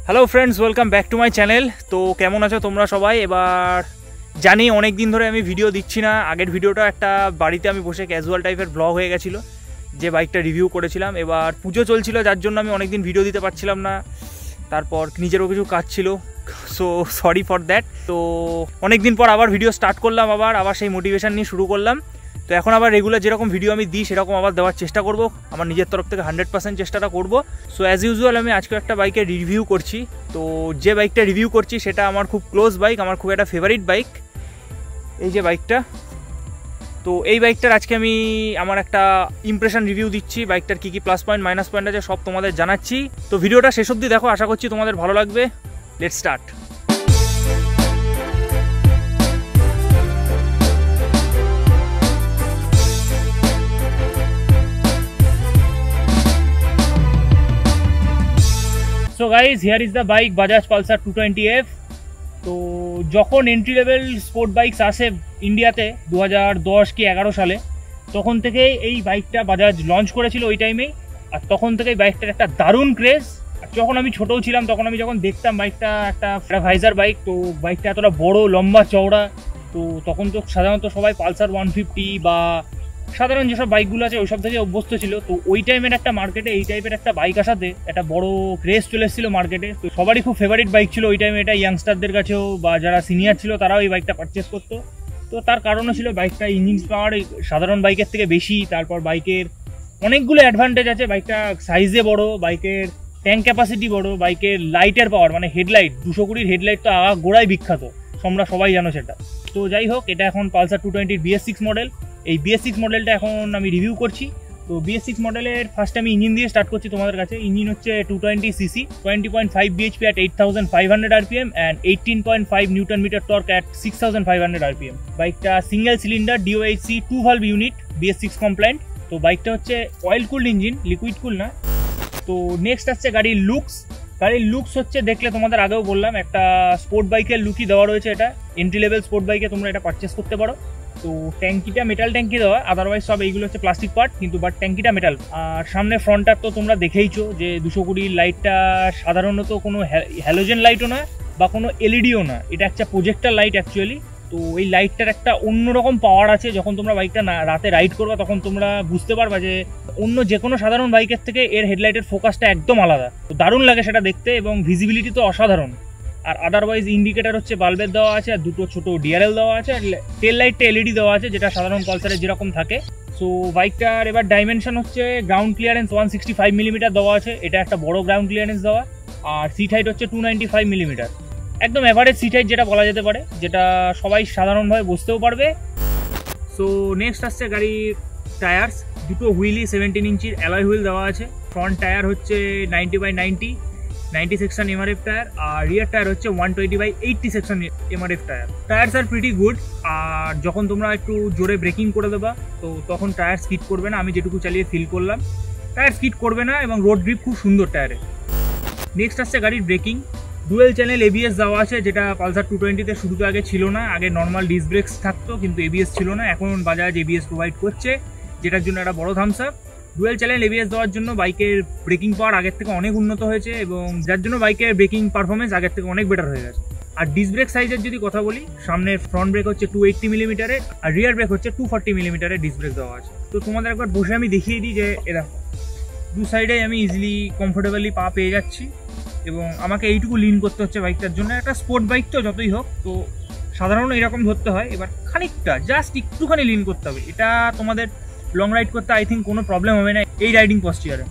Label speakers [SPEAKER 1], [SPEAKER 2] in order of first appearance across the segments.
[SPEAKER 1] Hello friends, welcome back to my channel. তো কেমন আছো তোমরা সবাই? এবার জানি অনেক দিন ধরে আমি ভিডিও দিচ্ছি না। আগের ভিডিওটা একটা বাড়িতে আমি বসে ক্যাজুয়াল টাইপের ব্লগ হয়ে গেছিলো, যে বাইকটা রিভিউ করেছিলাম। এবার পুজো চলছিল, যার জন্য আমি অনেক দিন ভিডিও দিতে পারছিলাম না। তারপর নিজেরও কিছু কাজ ছিল, সো সরি ফর দ্যাট। তো অনেক দিন পর আবার ভিডিও স্টার্ট করলাম, আবার সেই মোটিভেশন নিয়ে শুরু করলাম। তো এখন আবার রেগুলার যেরকম ভিডিও আমি দিই সেরকম আবার দেওয়ার চেষ্টা করব, আমার নিজের তরফ থেকে 100% চেষ্টাটা করব। সো অ্যাজ ইউজুয়াল আমি আজকে একটা বাইকের রিভিউ করছি। তো যে বাইকটা রিভিউ করছি সেটা আমার খুব ক্লোজ বাইক, আমার খুব একটা ফেভারিট বাইক, এই যে বাইকটা। তো এই বাইকটার আজকে আমি আমার একটা ইমপ্রেশন রিভিউ দিচ্ছি। বাইকটার কী কী প্লাস পয়েন্ট মাইনাস পয়েন্ট আছে সব তোমাদের জানাচ্ছি। তো ভিডিওটা শেষ অবধি দেখো, আশা করছি তোমাদের ভালো লাগবে। Let's start. So guys, here is the bike Bajaj Pulsar 220F। তো যখন এন্ট্রি লেভেল স্পোর্ট বাইকস আসে ইন্ডিয়াতে 2010 কি 11 সালে, তখন থেকে এই বাইকটা বাজাজ লঞ্চ করেছিল ওই টাইমেই। আর তখন থেকেই বাইকটার একটা দারুণ ক্রেজ। আর যখন আমি ছোটও ছিলাম তখন আমি যখন দেখতাম বাইকটা একটা ভাইজার বাইক, তো বাইকটা এতটা বড় লম্বা চওড়া, তো তখন তো সাধারণত সবাই পালসার 150 বা সাধারণ যেসব বাইকগুলো আছে ওইসব থেকে অভ্যস্ত ছিল। তো ওই টাইমের একটা মার্কেটে এই টাইপের একটা বাইক আসাতে একটা বড় ক্রেজ চলে এসেছিলো মার্কেটে। তো সবারই খুব ফেভারিট বাইক ছিল ওই টাইমে এটা, ইয়াংস্টারদের কাছেও বা যারা সিনিয়র ছিল তারাও এই বাইকটা পারচেস করতো। তো তার কারণও ছিল বাইকটা ইঞ্জিন পাওয়ার সাধারণ বাইকের থেকে বেশি। তারপর বাইকের অনেকগুলো অ্যাডভান্টেজ আছে, বাইকটা সাইজে বড়, বাইকের ট্যাঙ্ক ক্যাপাসিটি বড়, বাইকের লাইটের পাওয়ার মানে হেডলাইট 220 হেডলাইট তো গোড়ায় বিখ্যাত, তোমরা সবাই জানো সেটা। তো যাই হোক, এটা এখন পালসার 220 BS6 মডেল। এই BS6 মডেলটা এখন আমি রিভিউ করছি। তো BS6 মডেলের ফার্স্ট আমি ইঞ্জিন দিয়ে স্টার্ট করছি তোমাদের কাছে। ইঞ্জিন হচ্ছে 220cc, 20.5 bhp at 8500 rpm and 18.5 newton metre torque at 6500 rpm। বাইকটা single cylinder DOHC 2 valve unit, BS6 compliant. তো বাইকটা হচ্ছে oil cooled engine, liquid cool না। তো নেক্সট আসছে গাড়ির লুকস। গাড়ির লুকস হচ্ছে দেখলে তোমাদের আগেও বললাম একটা স্পোর্ট বাইকের লুকই দেওয়া রয়েছে। এটা এন্ট্রি লেভেল স্পোর্ট বাইকে তোমরা এটা পারচেস করতে পারো। তো ট্যাঙ্কিটা মেটাল ট্যাঙ্কি দেওয়া, আদারওয়াইজ সব এইগুলো হচ্ছে প্লাস্টিক পার্ট, কিন্তু বাট ট্যাঙ্কিটা মেটাল। আর সামনে ফ্রন্টটার তো তোমরা দেখেইছো যে 220 লাইটটা সাধারণত কোনো হ্যালোজেন লাইটও না বা কোনো এলইডিও না, এটা একটা প্রজেক্টর লাইট অ্যাকচুয়ালি। তো এই লাইটটার একটা অন্যরকম পাওয়ার আছে। যখন তোমরা বাইকটা রাতে রাইড করবা তখন তোমরা বুঝতে পারবা যে অন্য যে কোনো সাধারণ বাইকের থেকে এর হেডলাইটের ফোকাসটা একদম আলাদা। তো দারুণ লাগে সেটা দেখতে, এবং ভিজিবিলিটি তো অসাধারণ। আর আদারওয়াইজ ইন্ডিকেটার হচ্ছে বাল্বের দেওয়া আছে, আর দুটো ছোটো ডিআরএল দেওয়া আছে, আর টেল লাইটটা এলইডি দেওয়া আছে, যেটা সাধারণ পালসারের যেরকম থাকে। সো বাইকটার এবার ডাইমেনশন হচ্ছে গ্রাউন্ড ক্লিয়ারেন্স 165 মিলিমিটার দেওয়া আছে, এটা একটা বড় গ্রাউন্ড ক্লিয়ারেন্স দেওয়া। আর সিট হাইট হচ্ছে 295 মিলিমিটার, একদম অ্যাভারেজ সিট হাইট যেটা বলা যেতে পারে, যেটা সবাই সাধারণভাবে বসতেও পারবে। সো নেক্সট আসছে গাড়ির টায়ার্স। দুটো হুইলই 17 ইঞ্চির অ্যালয় হুইল দেওয়া আছে। ফ্রন্ট টায়ার হচ্ছে 90/90 সেকশন এমআরএফ টায়ার, আর রিয়ার টায়ার হচ্ছে 120/80 সেকশন এমআরএফ টায়ার। টায়ার্স আর প্রিটি গুড। আর যখন তোমরা একটু জোরে ব্রেকিং করে দেবা তো তখন টায়ার স্কিড করবে না, আমি যেটুকু চালিয়ে ফিল করলাম টায়ার স্কিড করবে না, এবং রোড গ্রিপ খুব সুন্দর টায়ারে। নেক্সট আসছে গাড়ির ব্রেকিং। ডুয়েল চ্যানেল ABS দেওয়া আছে, যেটা পালসার 220-তে শুরুতে আগে ছিল না। আগে নর্মাল ডিস্ক ব্রেকস থাকতো কিন্তু ABS ছিল না, এখন বাজাজ ABS প্রোভাইড করছে, যেটার জন্য একটা বড় thumbs up. Dual channel ABS দেওয়ার জন্য বাইকের ব্রেকিং পাওয়ার আগের থেকে অনেক উন্নত হয়েছে, এবং যার জন্য বাইকের ব্রেকিং পারফরমেন্স আগের থেকে অনেক বেটার হয়ে গেছে। আর ডিস্ক ব্রেক সাইজের যদি কথা বলি, সামনে ফ্রন্ট ব্রেক হচ্ছে 280 মিলিমিটারের, আর রিয়ার ব্রেক হচ্ছে 240 মিলিমিটারের ডিস্ক ব্রেক দেওয়া আছে। তো তোমাদের একবার বসে আমি দেখিয়ে দিই যে এরা দু সাইডে আমি ইজিলি কমফোর্টেবলি পা পেয়ে যাচ্ছি, এবং আমাকে এইটুকু লিন করতে হচ্ছে বাইকটার জন্য। একটা স্পোর্ট বাইক তো যতই হোক, তো সাধারণত এরকম ধরতে হয়। এবার খানিকটা জাস্ট একটুখানি লিন করতে হবে, এটা তোমাদের লং রাইড করতে আই থিঙ্ক কোনো প্রবলেম হবে না এই রাইডিং পশ্চারে।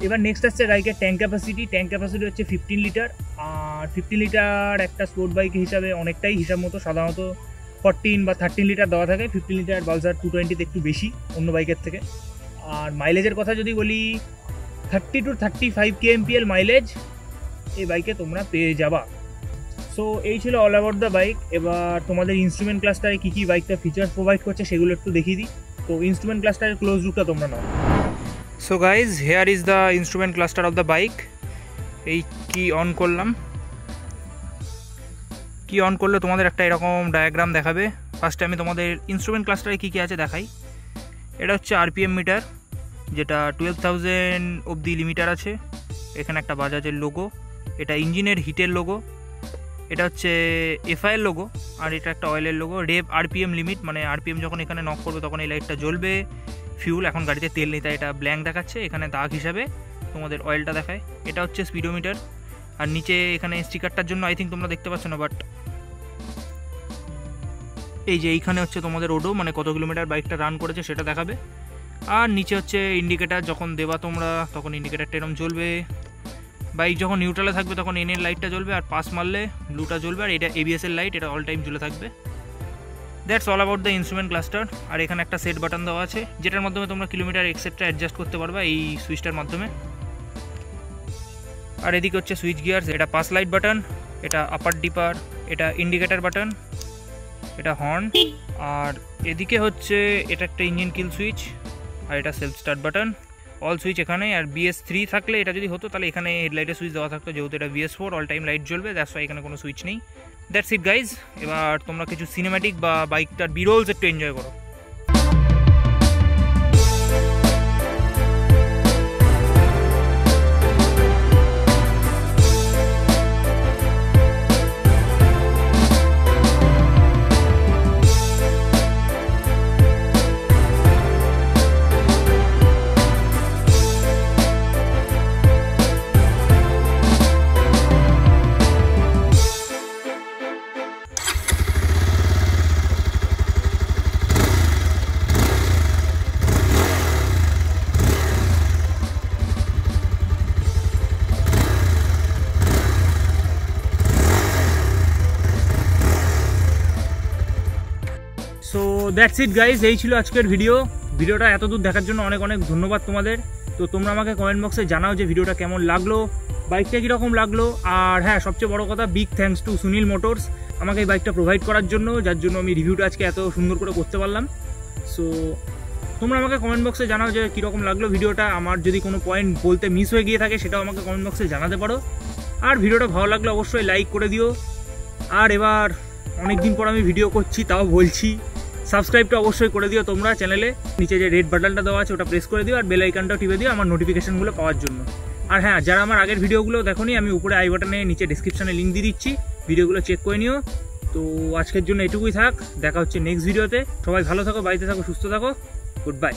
[SPEAKER 1] এবার নেক্সট আসছে বাইকের ট্যাঙ্ক ক্যাপাসিটি। ট্যাঙ্ক ক্যাপাসিটি হচ্ছে 15 লিটার, আর 15 লিটার একটা স্পোর্ট বাইক হিসাবে অনেকটাই হিসাব মতো। সাধারণত 14 বা 13 লিটার দেওয়া থাকে, 15 লিটার পালসার 220-তে একটু বেশি অন্য বাইকের থেকে। আর মাইলেজের কথা যদি বলি, 30 to 35 kmpl মাইলেজ এই বাইকে তোমরা পেয়ে যাবা। সো এই ছিল অল অ্যাবাউট দ্য বাইক। এবার তোমাদের ইনস্ট্রুমেন্ট ক্লাস্টারে কী কী বাইকটা ফিচার্স প্রোভাইড করছে সেগুলো একটু দেখিয়ে দিই। তো ইনস্ট্রুমেন্ট ক্লাস্টারের ক্লোজ লুকটা তোমরা নাও। So guys, here is the instrument cluster of the bike. এই কি অন করলাম, কি অন করলে তোমাদের একটা এরকম ডায়াগ্রাম দেখাবে। ফার্স্টে আমি তোমাদের ইনস্ট্রুমেন্ট ক্লাস্টারে কী কী আছে দেখাই। এটা হচ্ছে RPM মিটার, যেটা 12,000 অবধি লিমিটার আছে। এখানে একটা বাজাজের লোগো, এটা ইঞ্জিনের হিটের লোগো, এটা হচ্ছে এফআইয়ের লোগো, আর এটা একটা অয়েলের লোগো। রেভ আরপিএম লিমিট, মানে আরপিএম যখন এখানে নক করবে তখন এই লাইটটা জ্বলবে। ফিউল, এখন গাড়িতে তেল নেই তাই এটা ব্ল্যাঙ্ক দেখাচ্ছে, এখানে দাগ হিসাবে তোমাদের অয়েলটা দেখায়। এটা হচ্ছে স্পিডোমিটার, আর নিচে এখানে স্টিকারটার জন্য আই থিঙ্ক তোমরা দেখতে পাচ্ছ না, বাট এই যে এইখানে হচ্ছে তোমাদের ওডো, মানে কত কিলোমিটার বাইকটা রান করেছে সেটা দেখাবে। আর নিচে হচ্ছে ইন্ডিকেটার, যখন দেবা তোমরা তখন ইন্ডিকেটারটা এরকম জ্বলবে। বাইক যখন নিউট্রালে থাকবে তখন এনের লাইটটা জ্বলবে, আর পাস মারলে ব্লুটা জ্বলবে। আর এটা এবিএস এর লাইট, এটা অল টাইম জ্বলে থাকবে। That's all about the instrument cluster. আর এখানে একটা সেট বাটন দেওয়া আছে, যেটার মাধ্যমে তোমরা কিলোমিটার এক্সেট্রা অ্যাডজাস্ট করতে পারবা এই সুইচটার মাধ্যমে। আর এদিকে হচ্ছে সুইচ গিয়ার্স, এটা পাস লাইট বাটন, এটা আপার ডিপার, এটা ইন্ডিকেটার বাটন, এটা হর্ন। আর এদিকে হচ্ছে এটা একটা ইঞ্জিন কিল সুইচ, আর এটা self start button. All switch এখানে। আর BS3 থাকলে এটা যদি হতো তাহলে এখানে হেডলাইটের সুইচ দেওয়া থাকতো, যেহেতু এটা BS4 অল টাইম লাইট জ্বলবে, দ্যাটস ওয়াই এখানে কোনো সুইচ নেই। That's it guys. এবার তোমরা কিছু সিনেম্যাটিক বা বাইকটার বিরোলস একটু এনজয় করো। সো দ্যাটস ইট গাইজ, এই ছিল আজকের ভিডিওটা এত দূর দেখার জন্য অনেক অনেক ধন্যবাদ তোমাদের। তো তোমরা আমাকে কমেন্ট বক্সে জানাও যে ভিডিওটা কেমন লাগলো, বাইকটা কীরকম লাগলো। আর হ্যাঁ, সবচেয়ে বড় কথা, big thanks to Sunil motors আমাকে এই বাইকটা প্রোভাইড করার জন্য, যার জন্য আমি রিভিউটা আজকে এত সুন্দর করে করতে পারলাম। সো তোমরা আমাকে কমেন্ট বক্সে জানাও যে কীরকম লাগলো ভিডিওটা। আমার যদি কোনো পয়েন্ট বলতে মিস হয়ে গিয়ে থাকে সেটাও আমাকে কমেন্ট বক্সে জানাতে পারো। আর ভিডিওটা ভালো লাগলে অবশ্যই লাইক করে দিও। আর এবার অনেকদিন পর আমি ভিডিও করছি, তাও বলছি, সাবস্ক্রাইবটা অবশ্যই করে দিও তোমরা চ্যানেলে। নিচে যে রেড বাটনটা দেওয়া আছে ওটা প্রেস করে দিও, আর বেল আইকনটাও টিপে দিও আমার নোটিফিকেশনগুলো পাওয়ার জন্য। আর হ্যাঁ, যারা আমার আগের ভিডিওগুলো দেখোনি, আমি উপরে আই বাটনে নিচে ডিসক্রিপশনে লিঙ্ক দিয়ে দিচ্ছি, ভিডিওগুলো চেক করে নিও। তো আজকের জন্য এটুকুই থাক, দেখা হচ্ছে নেক্সট ভিডিওতে। সবাই ভালো থাকো, বাড়িতে থাকো, সুস্থ থাকো, গুড বাই।